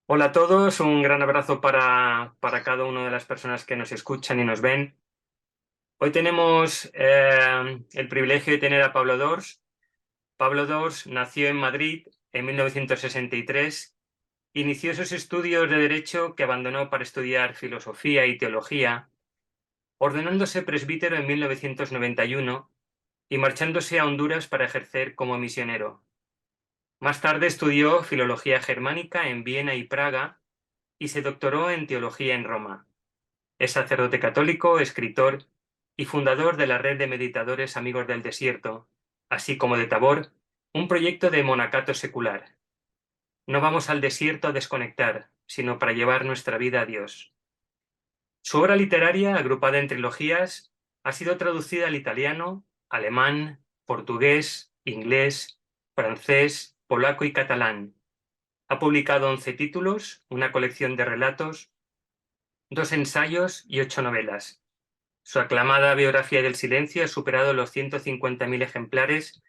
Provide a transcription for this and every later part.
Hola a todos, un gran abrazo para cada una de las personas que nos escuchan y nos ven. Hoy tenemos el privilegio de tener a Pablo Dors. Pablo Dors nació en Madrid en 1963, inició sus estudios de Derecho que abandonó para estudiar Filosofía y Teología, ordenándose presbítero en 1991 y marchándose a Honduras para ejercer como misionero. Más tarde estudió Filología Germánica en Viena y Praga y se doctoró en Teología en Roma. Es sacerdote católico, escritor y fundador de la red de meditadores Amigos del Desierto, así como de Tabor, un proyecto de monacato secular. No vamos al desierto a desconectar, sino para llevar nuestra vida a Dios. Su obra literaria, agrupada en trilogías, ha sido traducida al italiano, alemán, portugués, inglés, francés, polaco y catalán. Ha publicado 11 títulos, una colección de relatos, 2 ensayos y 8 novelas. Su aclamada biografía del silencio ha superado los 150.000 ejemplares,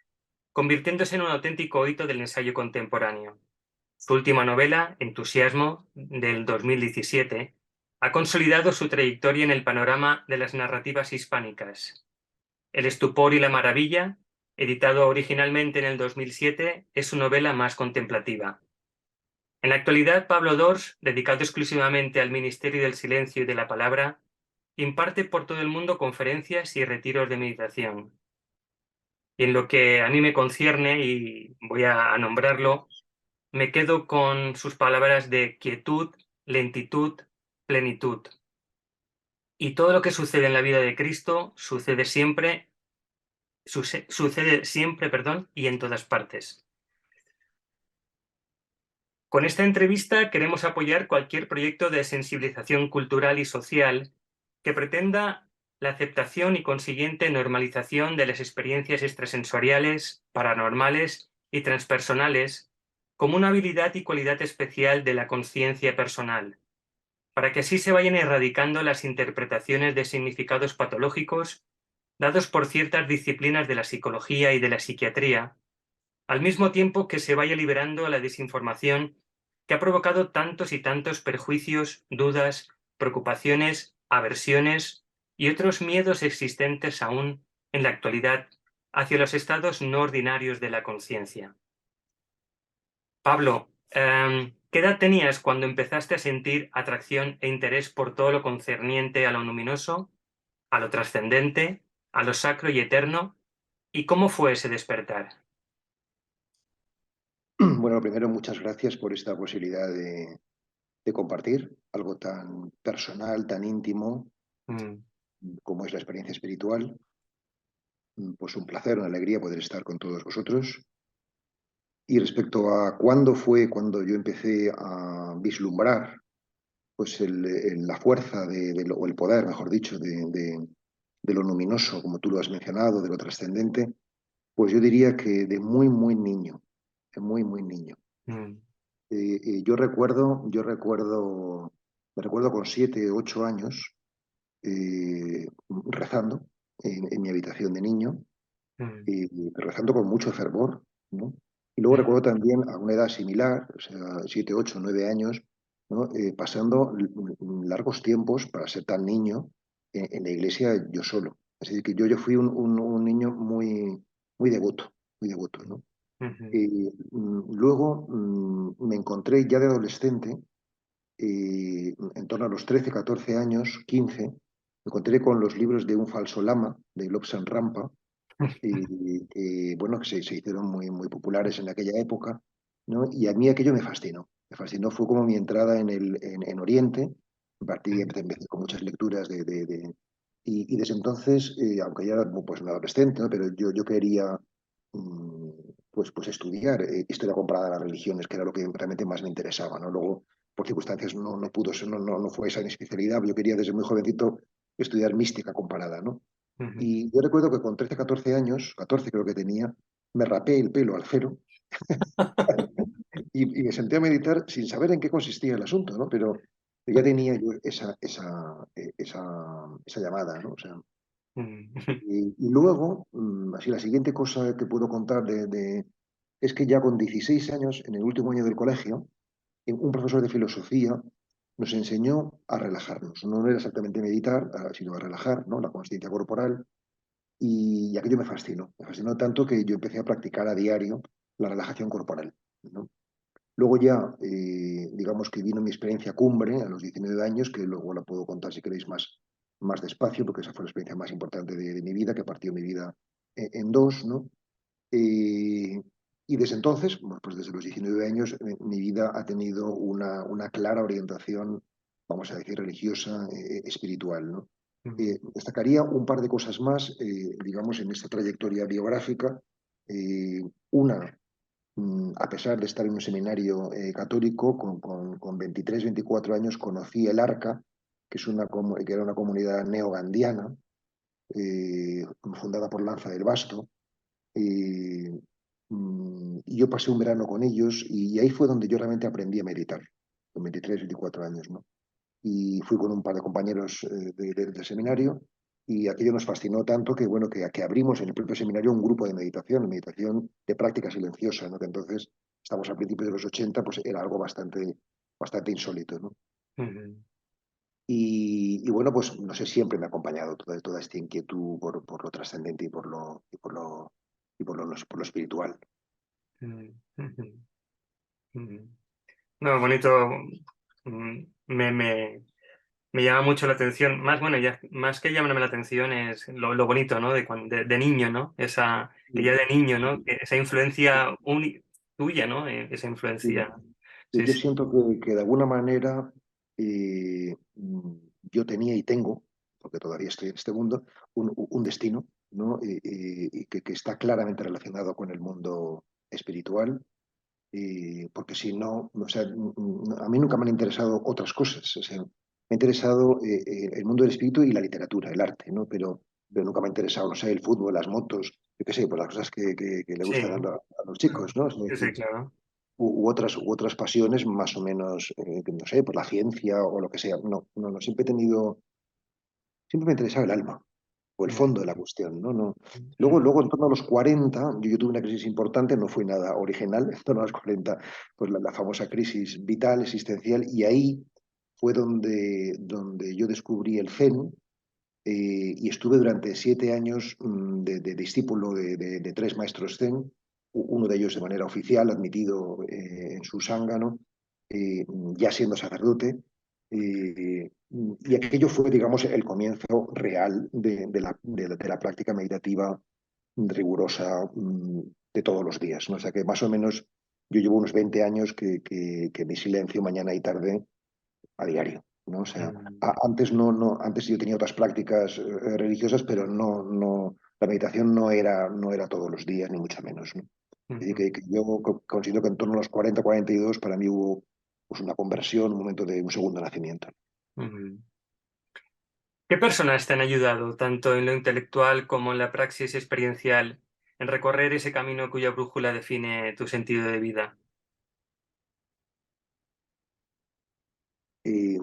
convirtiéndose en un auténtico hito del ensayo contemporáneo. Su última novela, Entusiasmo, del 2017, ha consolidado su trayectoria en el panorama de las narrativas hispánicas. El estupor y la maravilla, editado originalmente en el 2007, es su novela más contemplativa. En la actualidad, Pablo Dors, dedicado exclusivamente al ministerio del silencio y de la palabra, imparte por todo el mundo conferencias y retiros de meditación. Y en lo que a mí me concierne, y voy a nombrarlo, me quedo con sus palabras de quietud, lentitud, plenitud. Y todo lo que sucede en la vida de Cristo sucede siempre, perdón, y en todas partes. Con esta entrevista queremos apoyar cualquier proyecto de sensibilización cultural y social que pretenda la aceptación y consiguiente normalización de las experiencias extrasensoriales, paranormales y transpersonales como una habilidad y cualidad especial de la conciencia personal, para que así se vayan erradicando las interpretaciones de significados patológicos dados por ciertas disciplinas de la psicología y de la psiquiatría, al mismo tiempo que se vaya liberando la desinformación que ha provocado tantos y tantos perjuicios, dudas, preocupaciones, aversiones y otros miedos existentes aún en la actualidad hacia los estados no ordinarios de la conciencia. Pablo, ¿qué edad tenías cuando empezaste a sentir atracción e interés por todo lo concerniente a lo luminoso, a lo trascendente, a lo sacro y eterno? ¿Y cómo fue ese despertar? Bueno, primero, muchas gracias por esta posibilidad de compartir algo tan personal, tan íntimo Mm, como es la experiencia espiritual. Pues un placer, una alegría poder estar con todos vosotros. Y respecto a cuándo fue cuando yo empecé a vislumbrar pues la fuerza o el poder, mejor dicho, de lo luminoso, como tú lo has mencionado, de lo trascendente, pues yo diría que de muy, muy niño, de muy, muy niño. mm, Me recuerdo con 7, 8 años rezando en mi habitación de niño, mm, rezando con mucho fervor, ¿no? Y luego mm, recuerdo también a una edad similar, o sea, 7, 8, 9 años, ¿no? Pasando largos tiempos para ser tan niño en la iglesia yo solo. Es decir, que yo fui un niño muy, muy devoto, ¿no? ujú, Luego me encontré ya de adolescente, en torno a los 13, 14 años, 15, me encontré con los libros de Un falso lama, de Lobsang Rampa, bueno, que se hicieron muy, muy populares en aquella época, ¿no? Y a mí aquello me fascinó. Me fascinó, fue como mi entrada en Oriente. A partir de ahí empecé con muchas lecturas y desde entonces, aunque ya era pues, un adolescente, ¿no? Pero yo quería mm, pues estudiar historia comparada a las religiones, que era lo que realmente más me interesaba, ¿no? Luego, por circunstancias, no pudo ser, no fue esa mi especialidad. Yo quería desde muy jovencito estudiar mística comparada, ¿no? ujú. Y yo recuerdo que con 13, 14 años, 14 creo que tenía, me rapé el pelo al cero y me senté a meditar sin saber en qué consistía el asunto, ¿no? Pero ya tenía yo esa llamada, ¿no? O sea, Mm, y luego, así la siguiente cosa que puedo contar es que ya con 16 años, en el último año del colegio, un profesor de filosofía nos enseñó a relajarnos. No era exactamente meditar, sino a relajar, ¿no? La consciencia corporal. Y aquello me fascinó tanto que yo empecé a practicar a diario la relajación corporal, ¿no? Luego ya, digamos que vino mi experiencia cumbre a los 19 años, que luego la puedo contar si queréis más despacio, porque esa fue la experiencia más importante de mi vida, que partió mi vida en dos, ¿no? Eh, y desde entonces, bueno, pues desde los 19 años, mi vida ha tenido una clara orientación, vamos a decir, religiosa, espiritual, ¿no? Destacaría un par de cosas más, digamos, en esta trayectoria biográfica. Una, a pesar de estar en un seminario católico, con 23, 24 años conocí el Arca, que era una comunidad neogandiana, fundada por Lanza del Basto. eh, y yo pasé un verano con ellos y ahí fue donde yo realmente aprendí a meditar, con 23, 24 años, ¿no? Y fui con un par de compañeros del seminario y aquello nos fascinó tanto que, bueno, que abrimos en el propio seminario un grupo de meditación de práctica silenciosa, ¿no? Que entonces, estamos a principios de los 80, pues era algo bastante insólito, ¿no? Ujú. Y bueno, pues no sé, siempre me ha acompañado toda esta inquietud por lo trascendente y por lo espiritual. Ujú. Ujú. Ujú. No, bonito. mm, Me, me, me llama mucho la atención. Más, bueno, ya, más que llamarme la atención es lo bonito, ¿no? De niño, ¿no? Que ya Sí, de niño, ¿no? sí, Que esa influencia tuya, ¿no? Esa sí. influencia. Sí, Yo sí. siento que de alguna manera eh, mm, yo tenía y tengo, porque todavía estoy en este mundo, un destino, ¿no? Y que está claramente relacionado con el mundo espiritual, porque si no, o sea, a mí nunca me han interesado otras cosas. O sea, me ha interesado el mundo del espíritu y la literatura, el arte, ¿no? Pero nunca me ha interesado, no sé, el fútbol, las motos, yo qué sé, pues las cosas que le Sí, gustan a los chicos, ¿no? sí, sí, claro. U otras pasiones más o menos, no sé, por la ciencia o lo que sea. No, no, no, siempre me ha interesado el alma o el Mm, fondo de la cuestión, ¿no? No. Luego, mm, luego, en torno a los 40, yo tuve una crisis importante, no fue nada original, en torno a los 40, pues la famosa crisis vital, existencial, y ahí fue donde yo descubrí el Zen, y estuve durante 7 años de discípulo de tres maestros Zen, uno de ellos de manera oficial, admitido en su zángano, ya siendo sacerdote. Y aquello fue, digamos, el comienzo real de la práctica meditativa rigurosa de todos los días, ¿no? O sea que más o menos yo llevo unos 20 años que mi silencio mañana y tarde a diario, ¿no? O sea, mm, antes yo tenía otras prácticas religiosas, pero la meditación no era todos los días, ni mucho menos, ¿no? Es decir, ujú, que yo considero que en torno a los 40, 42 para mí hubo pues, una conversión, un momento de un segundo nacimiento. ujú. ¿Qué personas te han ayudado, tanto en lo intelectual como en la praxis experiencial, en recorrer ese camino cuya brújula define tu sentido de vida? Eh,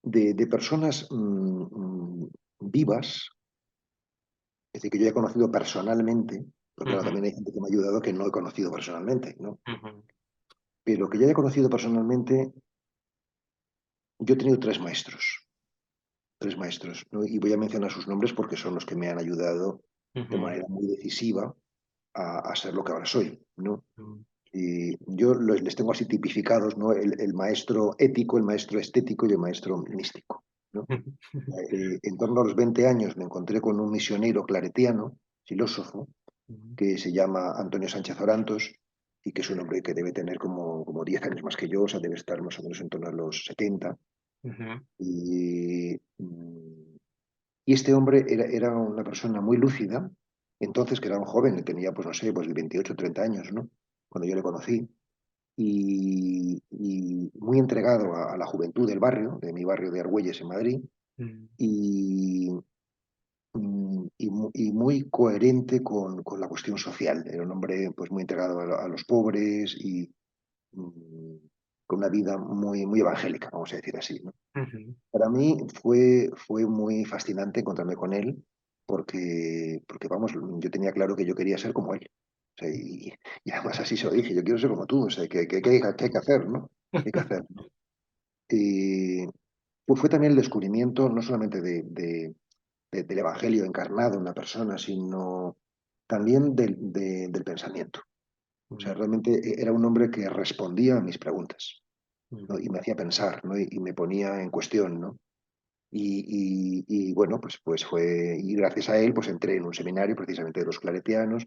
de personas vivas, es decir, que yo he conocido personalmente, porque claro, Ujú, también hay gente que me ha ayudado que no he conocido personalmente, ¿no? ujú, Pero que yo haya conocido personalmente, yo he tenido tres maestros, ¿no? Y voy a mencionar sus nombres porque son los que me han ayudado de ujú, manera muy decisiva a ser lo que ahora soy, ¿no? ujú. Y yo les tengo así tipificados, ¿no? El maestro ético, el maestro estético y el maestro místico, ¿no? En torno a los 20 años me encontré con un misionero claretiano, filósofo, que se llama Antonio Sánchez Orantos y que es un hombre que debe tener como 10 años más que yo, o sea, debe estar más o menos en torno a los 70. Ujú, Y, y este hombre era una persona muy lúcida, entonces que era un joven, tenía, pues no sé, pues de 28 o 30 años, ¿no? Cuando yo le conocí, y muy entregado a la juventud del barrio, de mi barrio de Argüelles en Madrid, ujú, y, y muy coherente con la cuestión social. Era un hombre pues, muy entregado a los pobres y mm, con una vida muy, muy evangélica, vamos a decir así, ¿no? ujú, Para mí fue muy fascinante encontrarme con él porque, vamos, yo tenía claro que yo quería ser como él. O sea, y además así se lo dije, yo quiero ser como tú, o sea, que hay que hacer, ¿no? ¿Qué hay que hacer? Y fue también el descubrimiento no solamente del Evangelio encarnado en la persona, sino también del pensamiento. O sea, realmente era un hombre que respondía a mis preguntas, ¿no? Y me hacía pensar, ¿no? Y me ponía en cuestión, ¿no? Y bueno, pues fue, y gracias a él, pues entré en un seminario precisamente de los claretianos,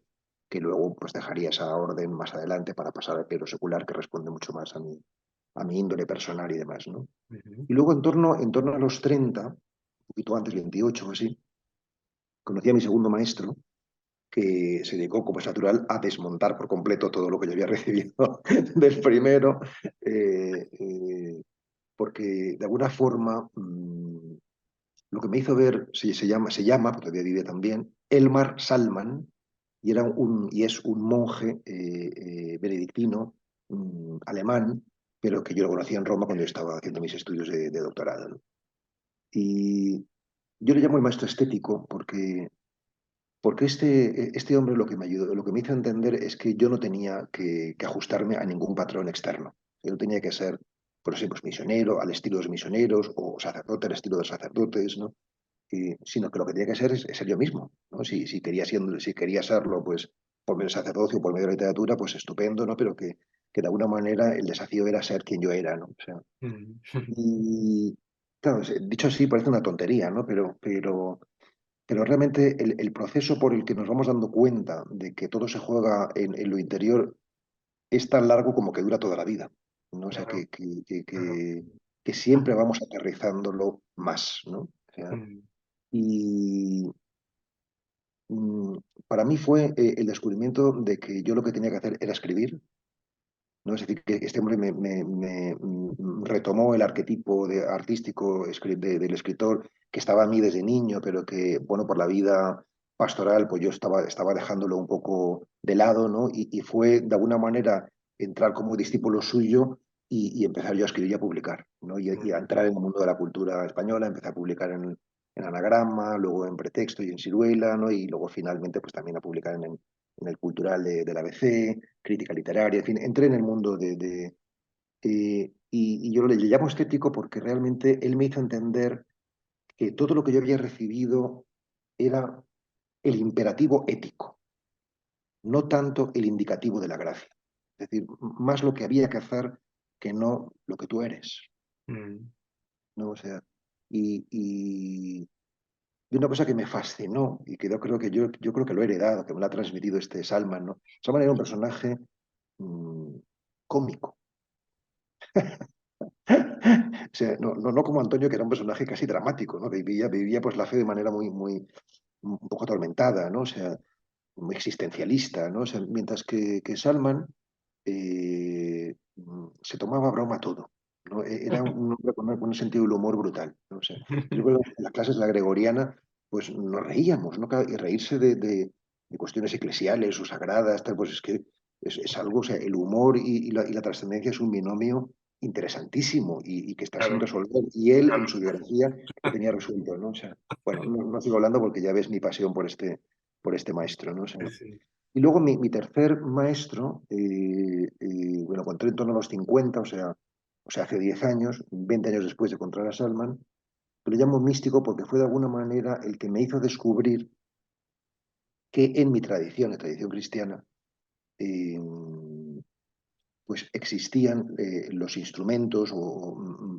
que luego pues dejaría esa orden más adelante para pasar al clero secular, que responde mucho más a mi índole personal y demás, ¿no? Ujú. Y luego en torno a los 30, un poquito antes, 28 o así, conocí a mi segundo maestro, que se dedicó, como es natural, a desmontar por completo todo lo que yo había recibido del primero, porque de alguna forma lo que me hizo ver, se llama, porque todavía vive también, Elmar Salman, y es un monje benedictino alemán, pero que yo lo conocí en Roma cuando yo estaba haciendo mis estudios de doctorado, ¿no? Y yo le llamo el maestro estético porque este hombre lo que me ayudó, lo que me hizo entender es que yo no tenía que ajustarme a ningún patrón externo. Yo tenía que ser, por ejemplo, misionero al estilo de los misioneros o sacerdote al estilo de los sacerdotes, ¿no? Sino que lo que tenía que ser es ser yo mismo, ¿no? Si quería serlo, pues por medio del sacerdocio o por medio de la literatura, pues estupendo, ¿no? Pero que de alguna manera el desafío era ser quien yo era, ¿no? O sea, y claro, dicho así parece una tontería, ¿no? Pero realmente el proceso por el que nos vamos dando cuenta de que todo se juega en lo interior es tan largo como que dura toda la vida, ¿no? O sea, Claro, claro. que siempre vamos aterrizándolo más, ¿no? O sea, y mm, para mí fue el descubrimiento de que yo lo que tenía que hacer era escribir, ¿no? Es decir, que este hombre retomó el arquetipo artístico del escritor que estaba en mí desde niño, pero que, bueno, por la vida pastoral, pues yo estaba dejándolo un poco de lado, ¿no? Y fue, de alguna manera, entrar como discípulo suyo y empezar yo a escribir y a publicar, ¿no? Y a entrar en el mundo de la cultura española, empecé a publicar en Anagrama, luego en Pretexto y en Siruela, ¿no? Y luego finalmente, pues también a publicar en el Cultural del ABC, crítica literaria, en fin, entré en el mundo y yo le llamo estético porque realmente él me hizo entender que todo lo que yo había recibido era el imperativo ético, no tanto el indicativo de la gracia. Es decir, más lo que había que hacer que no lo que tú eres, ¿no? O sea, y y una cosa que me fascinó y que yo creo yo creo que lo he heredado, que me lo ha transmitido este Salman, ¿no? Salman era un personaje mm, cómico. O sea, no como Antonio, que era un personaje casi dramático, ¿no? Vivía pues la fe de manera un poco atormentada, ¿no? O sea, muy existencialista, ¿no? O sea, mientras que Salman se tomaba a broma todo, ¿no? Era un hombre con un sentido del humor brutal, ¿no? O sea, yo creo que en las clases de la gregoriana, pues nos reíamos, ¿no? Y reírse de cuestiones eclesiales o sagradas, tal, pues es que es algo, o sea, el humor y la trascendencia es un binomio interesantísimo y que está sin Claro, resolver. Y él, en claro. su biografía, lo tenía resuelto, ¿no? O sea, bueno, no sigo hablando porque ya ves mi pasión por este maestro, ¿no? O sea, Sí, sí. y luego mi tercer maestro, bueno, encontré en torno a los 50, o sea, hace 10 años, 20 años después de encontrar a Salman, que lo llamo místico porque fue de alguna manera el que me hizo descubrir que en mi tradición, la tradición cristiana, eh, pues existían los instrumentos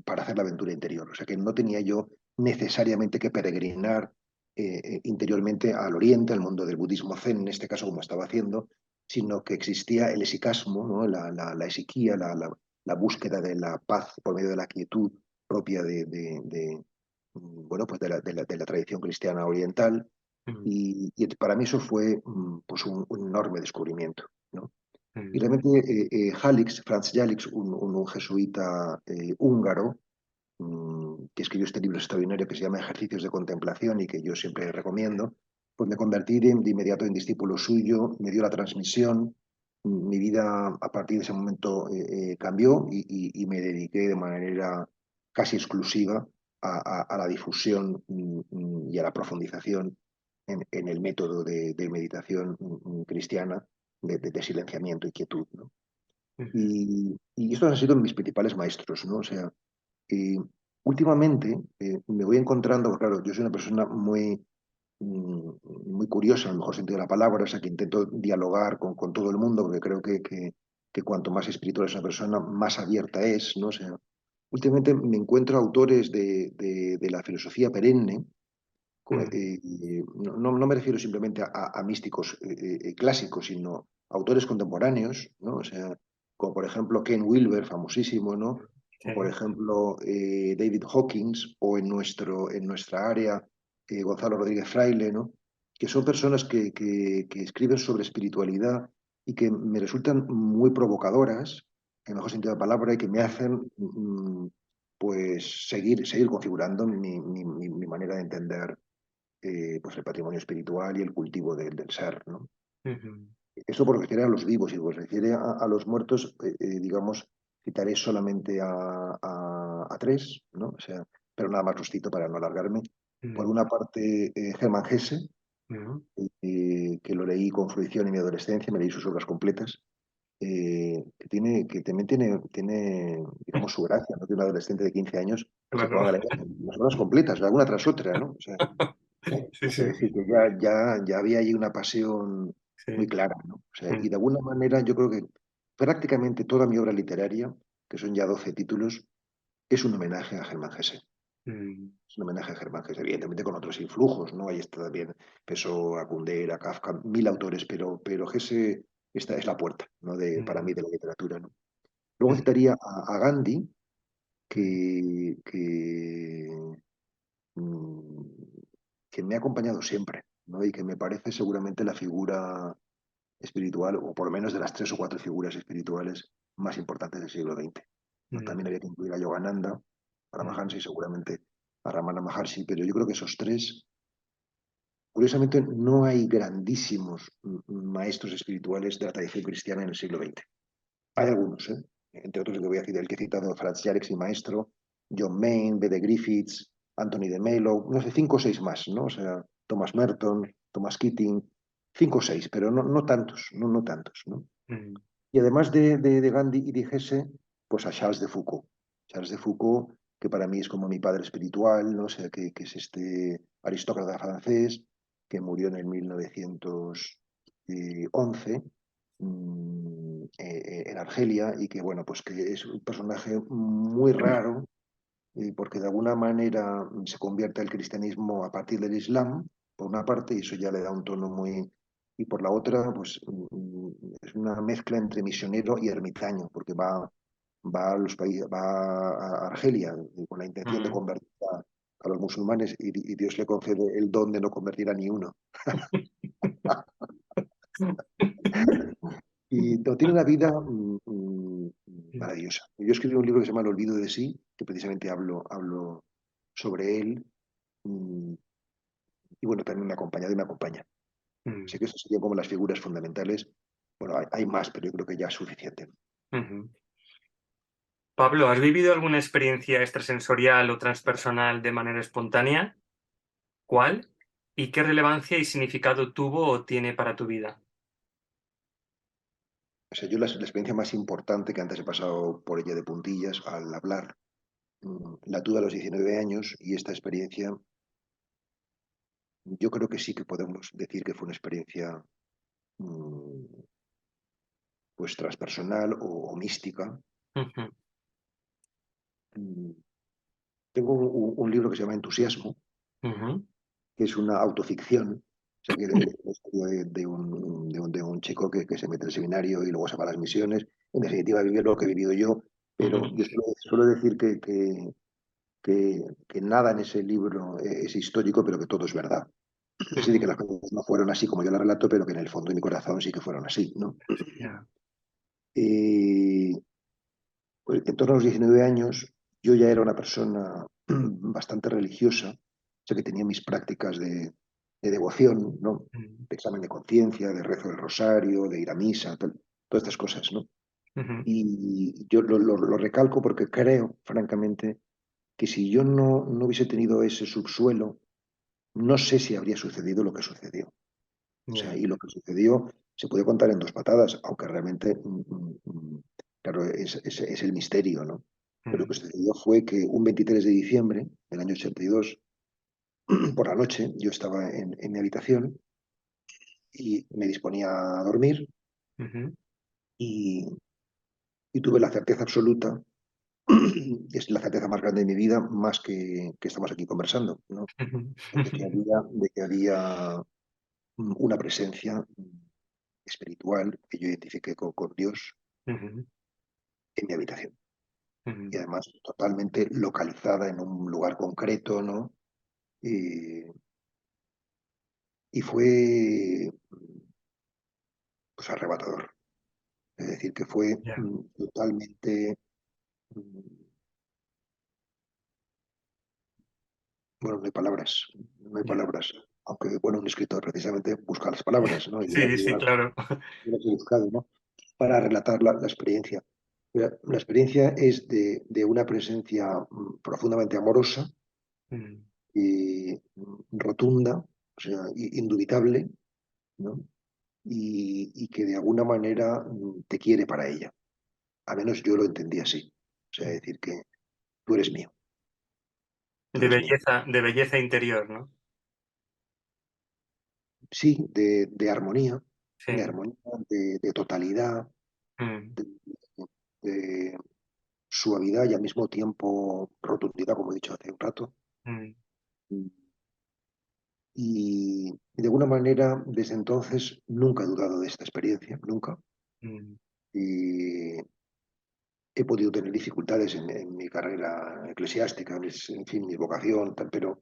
para hacer la aventura interior. O sea, que no tenía yo necesariamente que peregrinar interiormente al oriente, al mundo del budismo zen, en este caso como estaba haciendo, sino que existía el esicasmo, ¿no? La esiquía, la búsqueda de la paz por medio de la quietud propia bueno, pues de la tradición cristiana oriental. Y para mí eso fue pues un enorme descubrimiento, ¿no? Y realmente Franz Jalix, un jesuita húngaro, que escribió este libro extraordinario que se llama Ejercicios de Contemplación y que yo siempre recomiendo, pues me convertí de inmediato en discípulo suyo, me dio la transmisión, mi vida a partir de ese momento cambió y me dediqué de manera casi exclusiva a la difusión y a la profundización en el método de meditación cristiana de silenciamiento y quietud, ¿no? ujú, Y estos han sido mis principales maestros, ¿no? O sea, eh, últimamente me voy encontrando, porque, claro, yo soy una persona mm, muy curiosa, en el mejor sentido de la palabra, o sea, que intento dialogar con todo el mundo, porque creo que cuanto más espiritual es una persona, más abierta es, ¿no? O sea, últimamente me encuentro autores de la filosofía perenne, ujú, no me refiero simplemente a místicos clásicos, sino autores contemporáneos, ¿no? O sea, como por ejemplo Ken Wilber, famosísimo, ¿no? O por sí, ejemplo David Hawkins, o en nuestra área Gonzalo Rodríguez Fraile, ¿no? Que son personas que escriben sobre espiritualidad y que me resultan muy provocadoras, en el mejor sentido de la palabra, y que me ujú, hacen pues seguir configurando mi manera de entender pues el patrimonio espiritual y el cultivo del ser, ¿no? ujú, Esto por refiere a los vivos y por refiere a los muertos, digamos, citaré solamente a tres, ¿no? O sea, pero nada más los cito para no alargarme. Por ujú, una parte, Hermann Hesse, ujú, que lo leí con fruición en mi adolescencia, me leí sus obras completas, que también tiene, digamos, su gracia, ¿no? Que un adolescente de 15 años se claro. ponga a leer las obras completas, alguna tras otra, ¿no? O sea, Sí, quiere sí, decir que ya había ahí una pasión muy sí. clara, ¿no? O sea, y Mm, de alguna manera yo creo que prácticamente toda mi obra literaria, que son ya 12 títulos, es un homenaje a Germán Hesse. mm, Es un homenaje a Germán Hesse, evidentemente con otros influjos, ¿no? Ahí está también Pessoa, Kundera, Kafka, mil autores, pero Hesse esta es la puerta, ¿no? Para mí mm, de la literatura, ¿no? Luego mm, citaría a Gandhi, mm, que mm, que me ha acompañado siempre, ¿no? Y que me parece seguramente la figura espiritual, o por lo menos de las tres o cuatro figuras espirituales más importantes del siglo XX. ¿No? También mm, había que incluir a Yogananda, a mm, Maharshi, seguramente a Ramana Maharshi, pero yo creo que esos tres, curiosamente, no hay grandísimos maestros espirituales de la tradición cristiana en el siglo XX. Hay mm, algunos, ¿eh? Entre otros el que voy a citar, el que he citado, Franz Jarek, mi maestro, John Maine, B.D. Griffiths, Anthony de Mello, no sé, cinco o seis más, ¿no? O sea, Thomas Merton, Thomas Keating, cinco o seis, pero no tantos, no tantos, ¿no? mm, Y además de Gandhi y de Hesse, pues a Charles de Foucault. Charles de Foucault, que para mí es como mi padre espiritual, ¿no? O sea, que es este aristócrata francés que murió en el 1911 en Argelia y que, bueno, pues que es un personaje muy raro porque de alguna manera se convierte al cristianismo a partir del Islam, por una parte, y eso ya le da un tono muy... Y por la otra, pues es una mezcla entre misionero y ermitaño, porque va a los países, va a Argelia con la intención de mm. convertir a los musulmanes y Dios le concede el don de no convertir a ni uno. Y tiene una vida maravillosa. Yo escribí un libro que se llama El olvido de sí, que precisamente hablo sobre él. mm, y bueno, también me ha acompañado y me acompaña. Mm, Sé que esas serían como las figuras fundamentales. Bueno, hay más, pero yo creo que ya es suficiente. ujú. Pablo, ¿has vivido alguna experiencia extrasensorial o transpersonal de manera espontánea? ¿Cuál? ¿Y qué relevancia y significado tuvo o tiene para tu vida? O sea, yo la experiencia más importante que antes he pasado por ella de puntillas al hablar, la tuve a los 19 años y esta experiencia, yo creo que sí que podemos decir que fue una experiencia mm, pues transpersonal o mística. Ujú, Mm, Tengo un libro que se llama Entusiasmo, ujú, que es una autoficción, o sea, que es la historia de un chico que se mete al seminario y luego se va a las misiones. En definitiva, vivir lo que he vivido yo, pero ujú, yo suelo decir que nada en ese libro es histórico, pero que todo es verdad. Es decir, que ujú. las cosas no fueron así como yo las relato, pero que en el fondo de mi corazón sí que fueron así, ¿no? Ya. Y pues, en torno a los 19 años, yo ya era una persona bastante religiosa, o sea que tenía mis prácticas de devoción, ¿no? Mm, De examen de conciencia, de rezo del rosario, de ir a misa, todas estas cosas, ¿no? ujú, Y yo lo recalco porque creo, francamente, que si yo no hubiese tenido ese subsuelo, no sé si habría sucedido lo que sucedió. O sea, ya. y lo que sucedió se puede contar en dos patadas, aunque realmente, claro, es el misterio, ¿no? Pero lo mm, que sucedió fue que un 23 de diciembre del año 82, por la noche, yo estaba en mi habitación y me disponía a dormir ujú, y, y tuve la certeza absoluta, es la certeza más grande de mi vida, más que estamos aquí conversando, ¿no? De que había una presencia espiritual que yo identifiqué con Dios ujú, en mi habitación. Y ujú. además totalmente localizada en un lugar concreto, ¿no? Y, y fue pues arrebatador. Es decir, que fue Ya, totalmente, mm, bueno, no hay ya. palabras. Aunque, bueno, un escritor precisamente busca las palabras, ¿no? Sí, Y sí, yo claro. las he buscado, ¿no? Para relatar la experiencia. La experiencia es de una presencia profundamente amorosa Mm, y rotunda, o sea, indubitable, ¿no? Y que de alguna manera te quiere para ella. A menos yo lo entendí así. O sea, mm. decir que tú eres mío, tú eres mío. De belleza interior, ¿no? Sí, de Sí. armonía, de totalidad, Mm, de, de suavidad y al mismo tiempo rotundidad, como he dicho hace un rato. mm, Y de alguna manera, desde entonces, nunca he dudado de esta experiencia, nunca. mm, Y he podido tener dificultades en mi carrera eclesiástica, en fin, mi vocación, tal, pero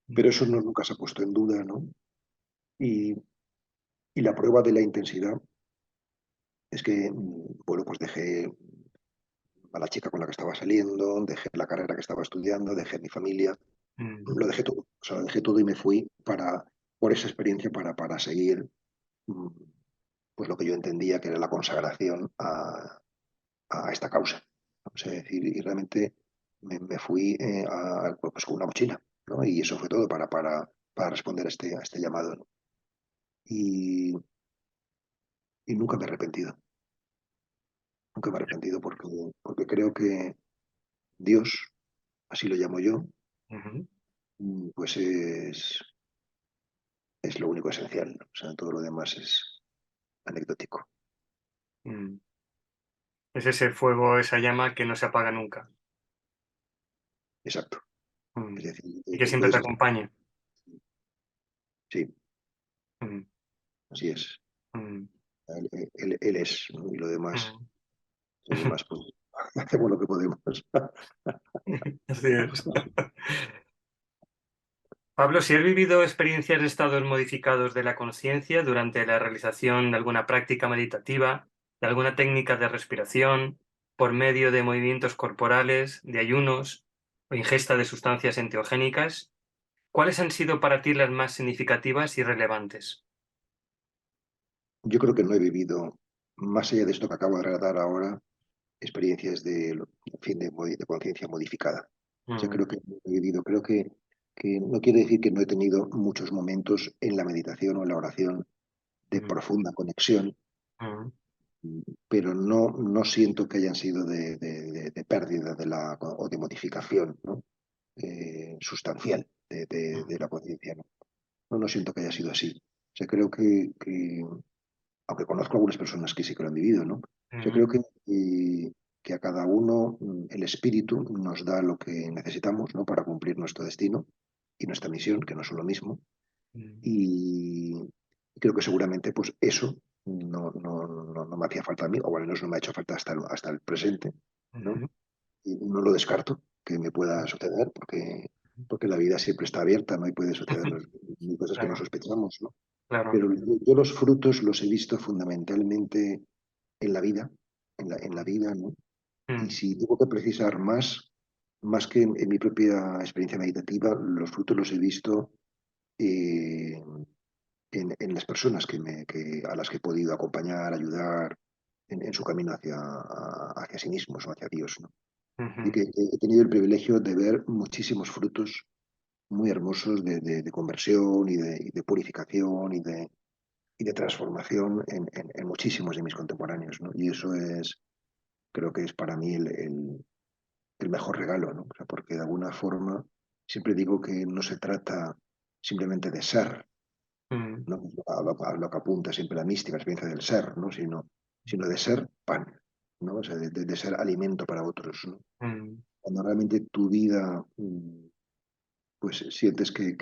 mm, eso no, nunca se ha puesto en duda, ¿no? Y, y la prueba de la intensidad es que, bueno, pues dejé a la chica con la que estaba saliendo, dejé la carrera que estaba estudiando, dejé mi familia, mm. lo dejé todo. O sea, lo dejé todo y me fui por esa experiencia para seguir, mm, pues lo que yo entendía que era la consagración a esta causa. O sea, es decir, y realmente me fui pues con una mochila, ¿no? Y eso fue todo para responder a este llamado, ¿no? Y, y nunca me he arrepentido, nunca me he arrepentido porque creo que Dios, así lo llamo yo, Ujú, pues es lo único esencial, ¿no? O sea, todo lo demás es anecdótico. mm. Es ese fuego, esa llama que no se apaga nunca. Exacto. Es Mm. decir, Y que siempre te entonces, acompaña. sí, Mm, así es. mm, Él es, ¿no? Y mm. lo demás, pues, hacemos lo que podemos. Así es. Pablo, si has vivido experiencias de estados modificados de la conciencia durante la realización de alguna práctica meditativa, de alguna técnica de respiración, por medio de movimientos corporales, de ayunos o ingesta de sustancias enteogénicas, ¿cuáles han sido para ti las más significativas y relevantes? Yo creo que no he vivido, más allá de esto que acabo de relatar ahora, experiencias en fin, de conciencia modificada. O sea, Mm, creo que no he vivido, que no quiere decir que no he tenido muchos momentos en la meditación o en la oración de mm, profunda conexión, mm, pero no siento que hayan sido de pérdida o de modificación, ¿no? Sustancial de la conciencia. ¿No? No siento que haya sido así. O sea, creo que aunque conozco algunas personas que sí que lo han vivido, ¿no? Yo mm, creo que a cada uno el espíritu nos da lo que necesitamos, ¿no? Para cumplir nuestro destino y nuestra misión, que no son lo mismo. mm, Y creo que seguramente pues eso no me hacía falta a mí, o al menos no me ha hecho falta hasta el presente, ¿no? mm, Y no lo descarto que me pueda suceder, porque la vida siempre está abierta, ¿no? Y puede sucedernos mil cosas que no claro, sospechamos, ¿no? claro. Pero yo los frutos los he visto fundamentalmente en la vida, en la vida, ¿no? Y Mm, si tengo que precisar más que en mi propia experiencia meditativa, los frutos los he visto eh, en las personas a las que he podido acompañar, ayudar en su camino hacia sí mismos o hacia Dios, ¿no? Y ujú, que he tenido el privilegio de ver muchísimos frutos muy hermosos de conversión y de purificación y de transformación en muchísimos de mis contemporáneos, ¿no? Y eso creo que es para mí el mejor regalo, ¿no? O sea, porque de alguna forma siempre digo que no se trata simplemente de ser, mm, ¿no? A lo que apunta siempre la mística, la experiencia del ser, ¿no? Sino de ser pan, ¿no? O sea, de ser alimento para otros, ¿no? mm, Cuando realmente tu vida, pues sientes que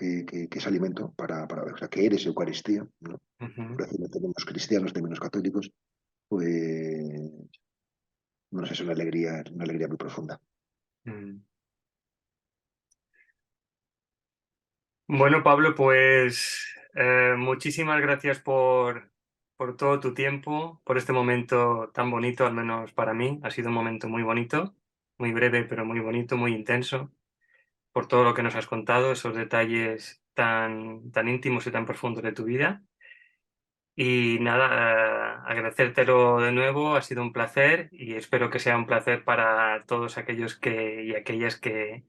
es alimento o sea, que eres Eucaristía, ¿no? ujú, Por decirlo en términos cristianos, términos católicos, pues, no sé, es una alegría muy profunda. mm. Bueno, Pablo, pues muchísimas gracias por todo tu tiempo, por este momento tan bonito, al menos para mí. Ha sido un momento muy bonito, muy breve, pero muy bonito, muy intenso, por todo lo que nos has contado, esos detalles tan íntimos y tan profundos de tu vida. Y nada, agradecértelo de nuevo, ha sido un placer y espero que sea un placer para todos aquellos y aquellas que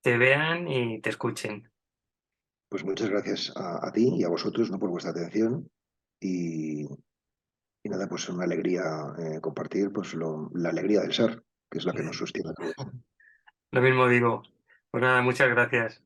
te vean y te escuchen. Pues muchas gracias a ti y a vosotros, ¿no? Por vuestra atención y, y nada, pues una alegría compartir pues la alegría del ser, que es la que nos sostiene a todos. Lo mismo digo. Pues nada, muchas gracias.